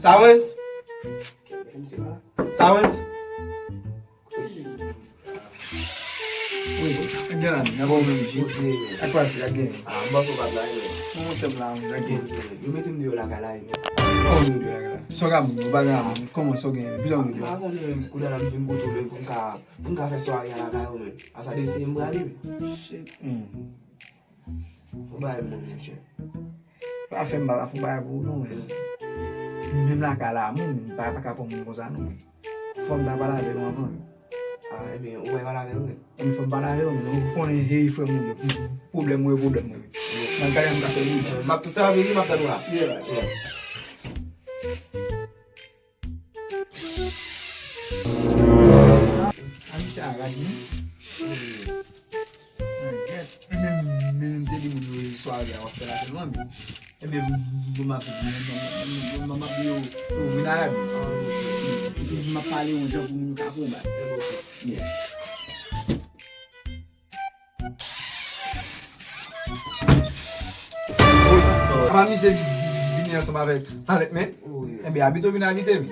Silence. Silence. Again, never will I pass it again. I'm about to go live. Again. You make him do like a live. Oh, you do like that. So I'm back. Come on, so again. Belong with you. I'm going to go down and go to the Punka. Punka for so I like I own it. As I did say, I'm going Shit. buy money. I feel bad for Bible. No, même la cala, mon papa capon mon cousin. From the balade, no. Ah, bien, on va la ver. And from balade, no, only he from the problem we wouldn't move. My guy, I'm going Map to travel, map to do. Yeah. I'm sorry. Soalnya waktu itu mami, ebe buma bio minara buma pali unja buma kapumba. Yeah. Apa mi se vinha sama avec Halet me? Ebe habito vina habite mi.